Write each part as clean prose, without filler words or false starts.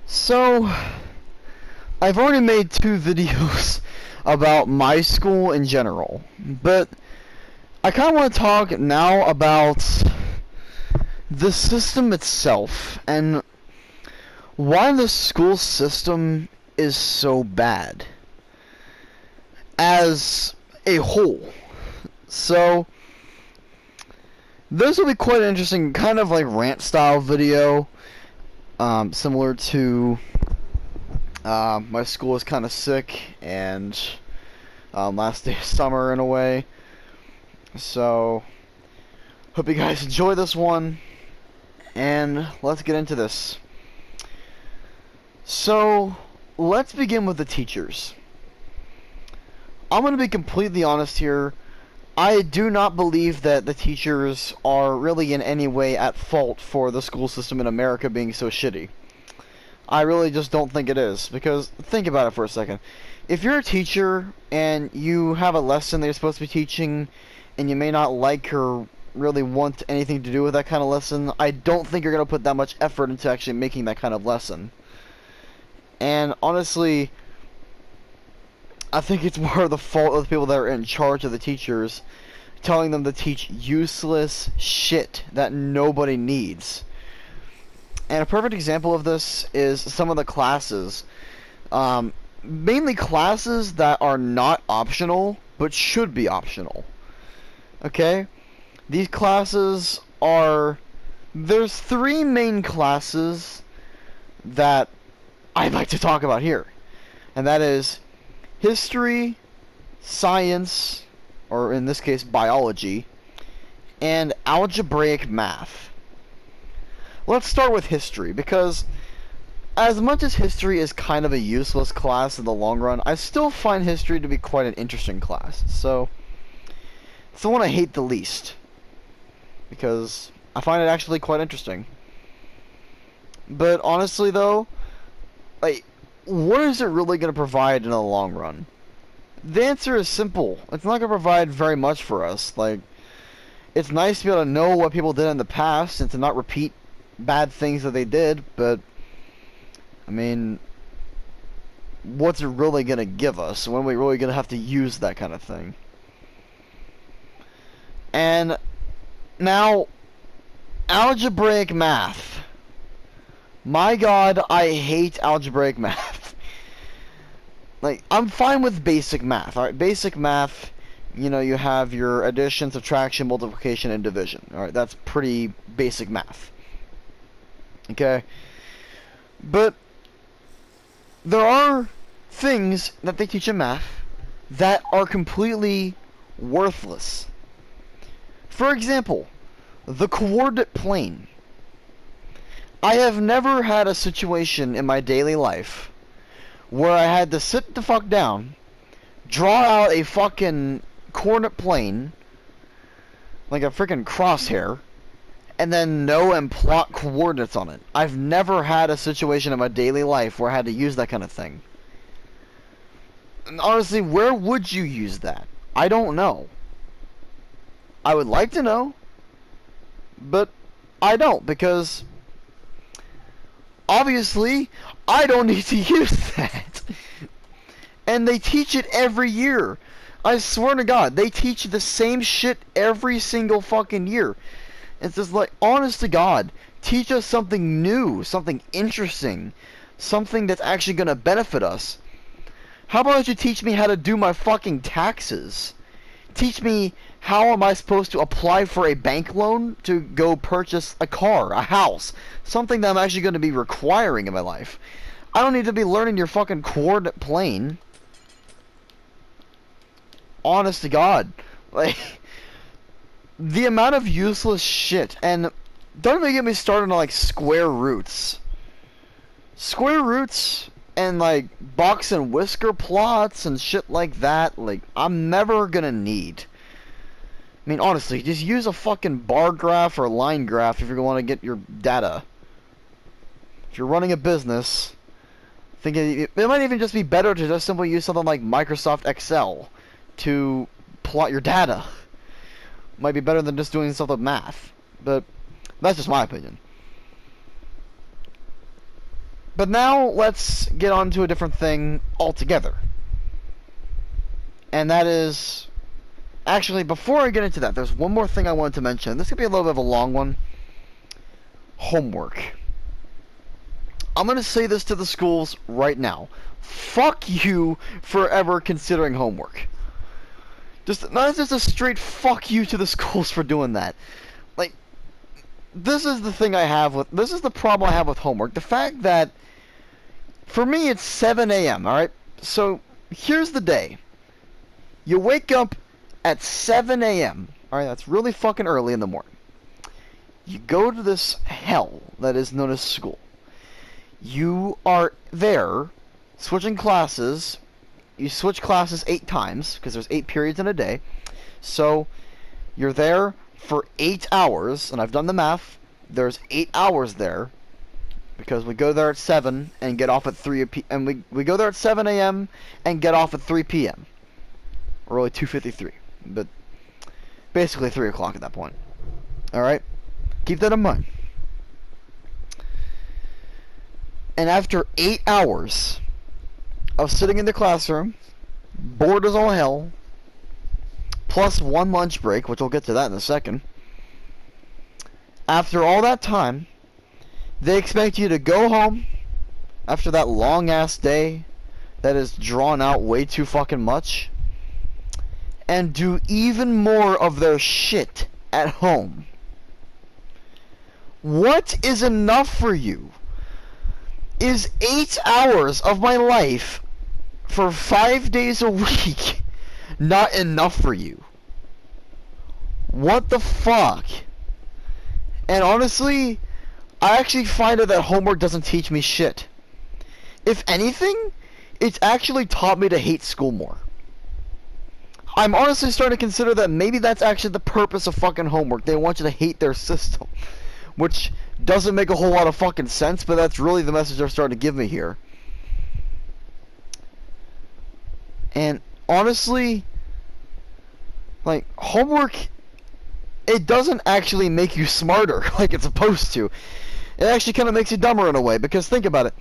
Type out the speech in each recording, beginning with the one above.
So, I've already made 2 videos about my school in general, but I kind of want to talk now about the system itself and why the school system is so bad as a whole. So, this will be quite an interesting kind of like rant style video, similar to my school is kind of sick, and last day of summer in a way. So, hope you guys enjoy this one, and let's get into this. So, let's begin with the teachers. I'm going to be completely honest here. I do not believe that the teachers are really in any way at fault for the school system in America being so shitty. I really just don't think it is, because think about it for a second. If you're a teacher and you have a lesson that you're supposed to be teaching and you may not like or really want anything to do with that kind of lesson, I don't think you're going to put that much effort into actually making that kind of lesson. And honestly, I think it's more of the fault of the people that are in charge of the teachers, telling them to teach useless shit that nobody needs. And a perfect example of this is some of the classes. Mainly classes that are not optional, but should be optional. Okay? These classes are... There's 3 main classes that I'd like to talk about here. And that is history, science, or in this case biology, and algebraic math. Let's start with history, because as much as history is kind of a useless class in the long run, I still find history to be quite an interesting class. So, it's the one I hate the least, because I find it actually quite interesting. But honestly though, like, what is it really going to provide in the long run? The answer is simple. It's not going to provide very much for us. Like, it's nice to be able to know what people did in the past and to not repeat bad things that they did, but I mean, what's it really going to give us? When are we really going to have to use that kind of thing? And now, algebraic math. My God, I hate algebraic math. Like, I'm fine with basic math. Alright, basic math, you know, you have your addition, subtraction, multiplication, and division. Alright, that's pretty basic math. Okay? But there are things that they teach in math that are completely worthless. For example, the coordinate plane. I have never had a situation in my daily life where I had to sit the fuck down, draw out a fucking coordinate plane, like a freaking crosshair, and then know and plot coordinates on it. I've never had a situation in my daily life where I had to use that kind of thing. And honestly, where would you use that? I don't know. I would like to know, but I don't, because obviously I don't need to use that. And they teach it every year. I swear to God, they teach the same shit every single fucking year. It's just like, honest to God, teach us something new, something interesting, something that's actually going to benefit us. How about you teach me how to do my fucking taxes? Teach me how am I supposed to apply for a bank loan to go purchase a car, a house, something that I'm actually going to be requiring in my life. I don't need to be learning your fucking coordinate plane. Honest to God. Like, the amount of useless shit, and don't even get me started on like square roots. Square roots and like box and whisker plots and shit like that, like, I'm never gonna need. I mean, honestly, just use a fucking bar graph or line graph if you want to get your data. If you're running a business, I think it might even just be better to just simply use something like Microsoft Excel to plot your data. Might be better than just doing stuff with math, but that's just my opinion. But now let's get on to a different thing altogether. And that is... Actually, before I get into that, there's one more thing I wanted to mention. This could be a little bit of a long one. Homework. I'm going to say this to the schools right now. Fuck you for ever considering homework. Not just a straight fuck you to the schools for doing that. Like, this is the thing I have with... This is the problem I have with homework. The fact that... For me, it's 7 a.m., alright? So, here's the day. You wake up at 7 a.m. Alright, that's really fucking early in the morning. You go to this hell that is known as school. You are there, switching classes. You switch classes 8 times, because there's 8 periods in a day. So, you're there for 8 hours, and I've done the math. There's 8 hours there, because we go there at 7 and get off at 3 p.m. And we go there at 7 a.m. and get off at 3 p.m. Or really 2:53, but basically 3 o'clock at that point. Alright? Keep that in mind. And after 8 hours of sitting in the classroom, bored as all hell, plus 1 lunch break, which we'll get to that in a second, after all that time, they expect you to go home after that long-ass day that is drawn out way too fucking much, and do even more of their shit at home. What is enough for you? Is 8 hours of my life for 5 days a week not enough for you? What the fuck? And honestly, I actually find that homework doesn't teach me shit. If anything, it's actually taught me to hate school more. I'm honestly starting to consider that maybe that's actually the purpose of fucking homework. They want you to hate their system. Which doesn't make a whole lot of fucking sense, but that's really the message they're starting to give me here. And honestly, like, homework, it doesn't actually make you smarter like it's supposed to. It actually kind of makes you dumber in a way, because think about it.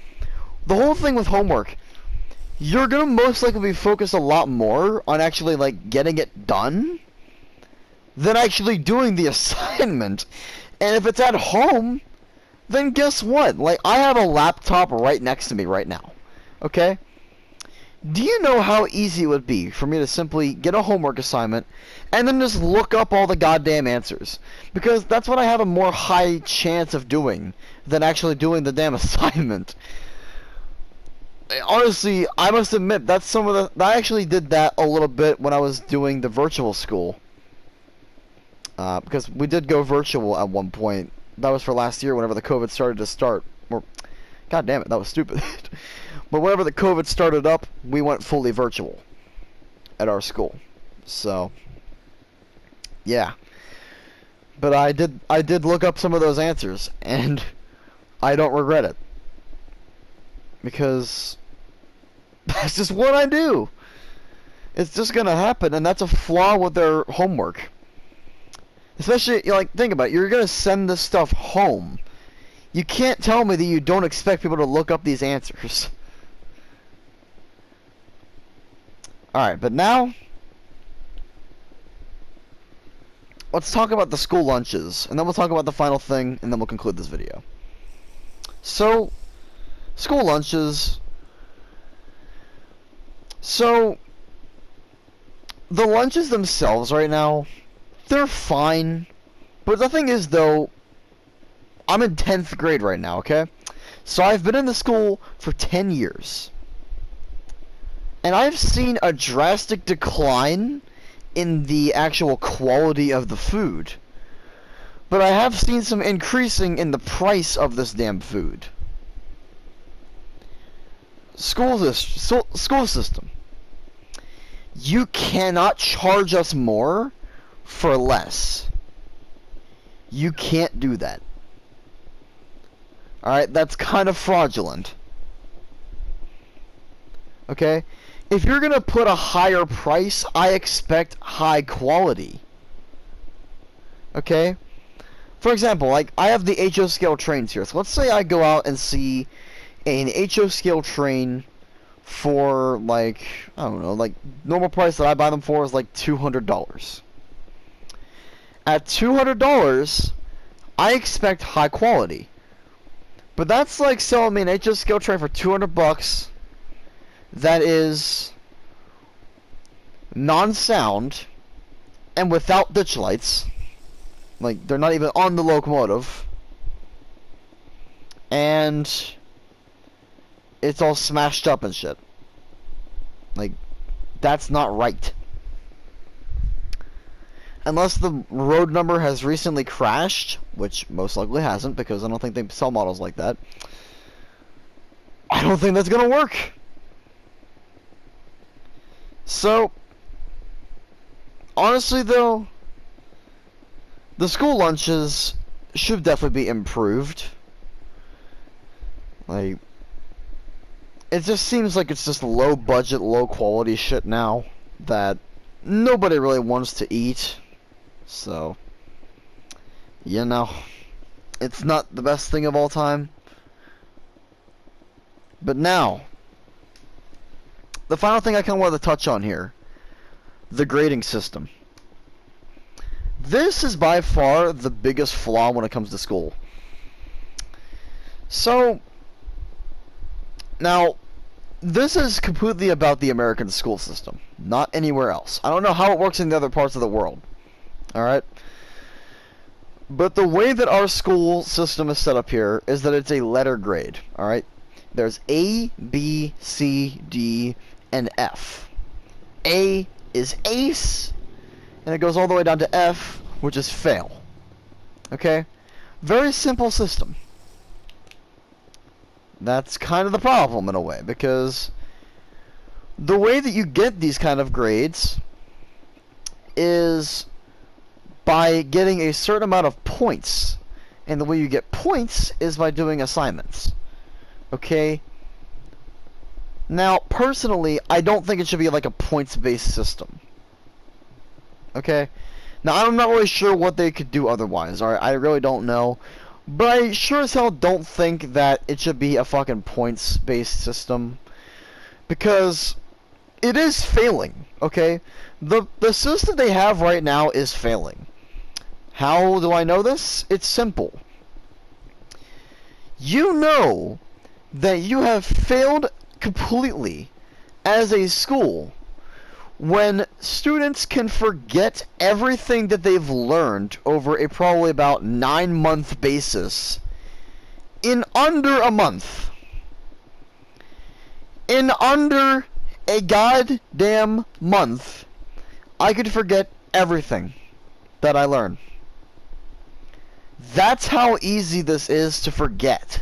The whole thing with homework, you're going to most likely be focused a lot more on actually, like, getting it done than actually doing the assignment. And if it's at home, then guess what? Like, I have a laptop right next to me right now. Okay? Do you know how easy it would be for me to simply get a homework assignment and then just look up all the goddamn answers? Because that's what I have a more high chance of doing than actually doing the damn assignment. Honestly, I must admit, that's some of the... I actually did that a little bit when I was doing the virtual school. Because we did go virtual at one point. That was for last year, whenever the COVID started to start. Or, god damn it, that was stupid. But whenever the COVID started up, we went fully virtual at our school. So, yeah. But I did look up some of those answers, and I don't regret it. Because that's just what I do. It's just gonna happen, and that's a flaw with their homework. Especially, like, think about it. You're gonna send this stuff home. You can't tell me that you don't expect people to look up these answers. Alright, but now, let's talk about the school lunches, and then we'll talk about the final thing, and then we'll conclude this video. So, school lunches. So, the lunches themselves right now, they're fine. But the thing is, though, I'm in 10th grade right now, okay? So I've been in the school for 10 years. And I've seen a drastic decline in the actual quality of the food. But I have seen some increasing in the price of this damn food. School system. You cannot charge us more for less. You can't do that. Alright, that's kind of fraudulent. Okay? If you're gonna put a higher price, I expect high quality. Okay? For example, like, I have the HO scale trains here. So let's say I go out and see an HO scale train for, like, I don't know, like, normal price that I buy them for is like $200. At $200, I expect high quality. But that's like selling me an HO scale train for $200 that is non-sound and without ditch lights. Like, they're not even on the locomotive. And it's all smashed up and shit. Like, that's not right. Unless the road number has recently crashed, which most likely hasn't, because I don't think they sell models like that. I don't think that's gonna work. So, honestly though, the school lunches should definitely be improved. Like, it just seems like it's just low budget, low quality shit now that nobody really wants to eat. So, you know, it's not the best thing of all time. But now, the final thing I kind of wanted to touch on here, the grading system. This is by far the biggest flaw when it comes to school. So, now, this is completely about the American school system, not anywhere else. I don't know how it works in the other parts of the world. Alright? But the way that our school system is set up here is that it's a letter grade. Alright? There's A, B, C, D, and F. A is ace, and it goes all the way down to F, which is fail. Okay? Very simple system. That's kind of the problem in a way, because the way that you get these kind of grades is by getting a certain amount of points. And the way you get points is by doing assignments. Okay? Now, personally, I don't think it should be like a points-based system. Okay? Now, I'm not really sure what they could do otherwise, alright? I really don't know. But I sure as hell don't think that it should be a fucking points-based system. Because it is failing, okay? The system they have right now is failing. How do I know this? It's simple. You know that you have failed completely as a school when students can forget everything that they've learned over a probably about 9-month basis in under a month. In under a goddamn month, I could forget everything that I learned. That's how easy this is to forget.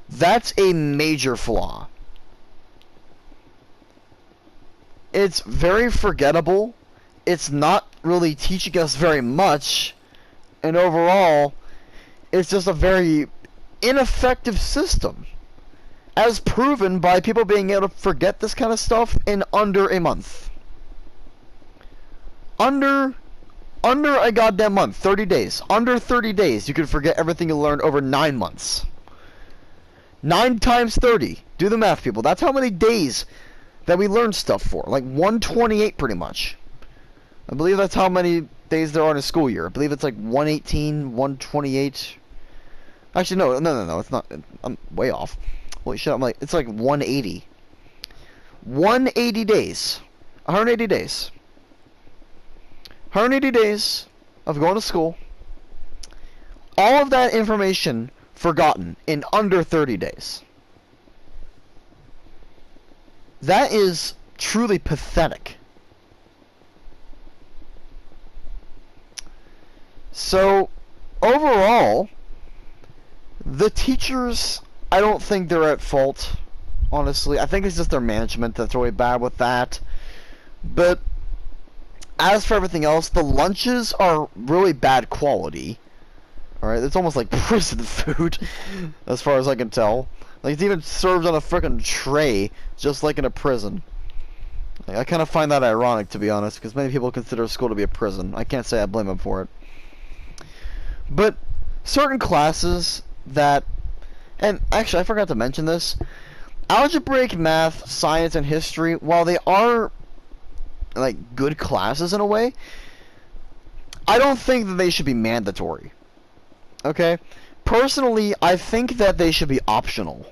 That's a major flaw. It's very forgettable. It's not really teaching us very much. And overall, it's just a very ineffective system. As proven by people being able to forget this kind of stuff in under a month. Under a goddamn month. 30 days. Under 30 days, you can forget everything you learned over 9 months. 9 times 30. Do the math, people. That's how many days that we learn stuff for. Like 128 pretty much. I believe that's how many days there are in a school year. I believe it's like 118, 128. Actually, no, it's not. I'm way off. Holy shit, I'm like, it's like 180. 180 days. 180 days. 180 days of going to school. All of that information forgotten in under 30 days. That is truly pathetic. So, overall, the teachers, I don't think they're at fault, honestly. I think it's just their management that's really bad with that. But, as for everything else, the lunches are really bad quality. Alright, it's almost like prison food, as far as I can tell. Like, it's even served on a frickin' tray, just like in a prison. Like, I kind of find that ironic, to be honest, because many people consider school to be a prison. I can't say I blame them for it. But certain classes that And actually, I forgot to mention this. Algebraic math, science, and history, while they are like good classes in a way, I don't think that they should be mandatory. Okay? Personally, I think that they should be optional.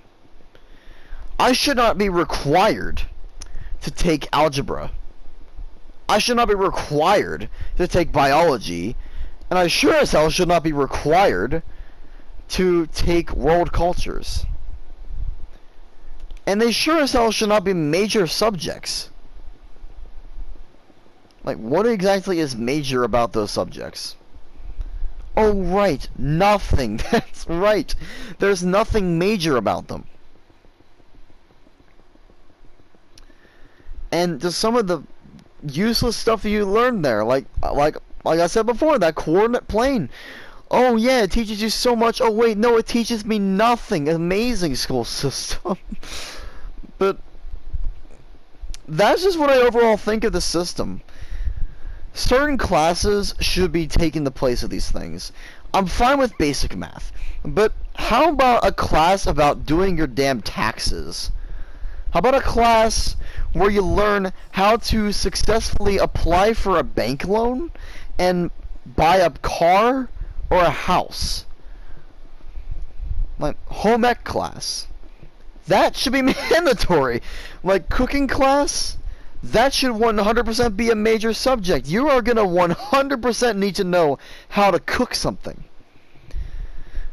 I should not be required to take algebra. I should not be required to take biology, and I sure as hell should not be required to take world cultures. And they sure as hell should not be major subjects. Like, what exactly is major about those subjects? Oh, right, nothing. That's right. There's nothing major about them. And just some of the useless stuff that you learn there, like I said before, that coordinate plane. Oh yeah, it teaches you so much. Oh wait, no, it teaches me nothing. Amazing school system. But that's just what I overall think of the system. Certain classes should be taking the place of these things. I'm fine with basic math, but how about a class about doing your damn taxes? How about a class where you learn how to successfully apply for a bank loan and buy a car or a house? Like, home ec class. That should be mandatory. Like, cooking class, that should 100% be a major subject. You are going to 100% need to know how to cook something.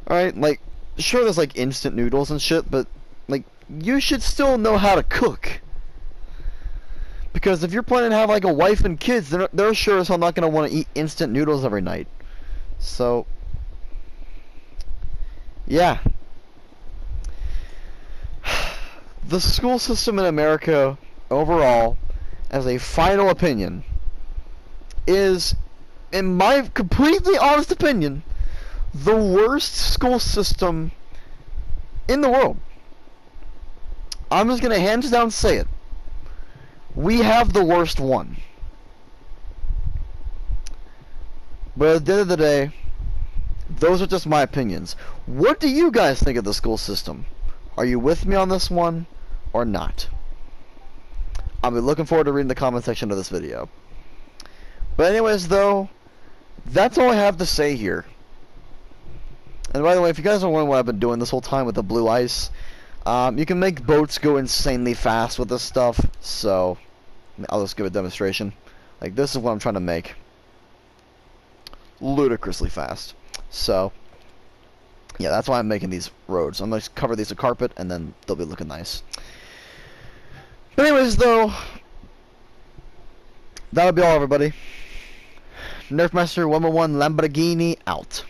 Alright, like, sure there's like instant noodles and shit, but like, you should still know how to cook. Because if you're planning to have like a wife and kids, they're sure as hell not going to want to eat instant noodles every night. So, yeah. The school system in America, overall, as a final opinion, is, in my completely honest opinion, the worst school system in the world. I'm just going to hands down say it. We have the worst one. But at the end of the day, those are just my opinions. What do you guys think of the school system? Are you with me on this one or not? I'll be looking forward to reading the comment section of this video. But anyways, though, that's all I have to say here. And by the way, if you guys are wondering what I've been doing this whole time with the blue ice, you can make boats go insanely fast with this stuff, so I'll just give a demonstration. Like, this is what I'm trying to make. Ludicrously fast. So, yeah, that's why I'm making these roads. I'm going to cover these with carpet, and then they'll be looking nice. But anyways, though, that'll be all, everybody. Nerfmaster 111 Lamborghini out.